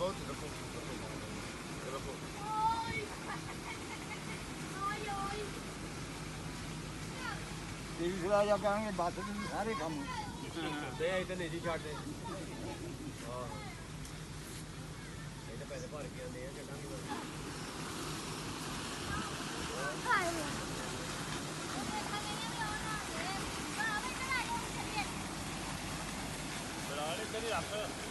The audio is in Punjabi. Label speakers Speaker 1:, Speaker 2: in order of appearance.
Speaker 1: ਬਹੁਤ ਰੱਖੋ ਰੱਖੋ
Speaker 2: ਟੀਵੀ ਖੜਾ ਜਾ ਕਹਾਂਗੇ ਬੱਸ ਦੇ ਸਾਰੇ ਕੰਮ
Speaker 1: ਦੇ ਇੱਥੇ ਨਹੀਂ ਜੀ ਛੱਡਦੇ ਹਾਂ ਇਹ ਤਾਂ ਪੈਸੇ ਭਰ ਕੇ ਆਉਂਦੇ ਆ ਕਿੰਨਾ ਵੀ ਬਰਾਲੇ ਤੇ ਰੱਖ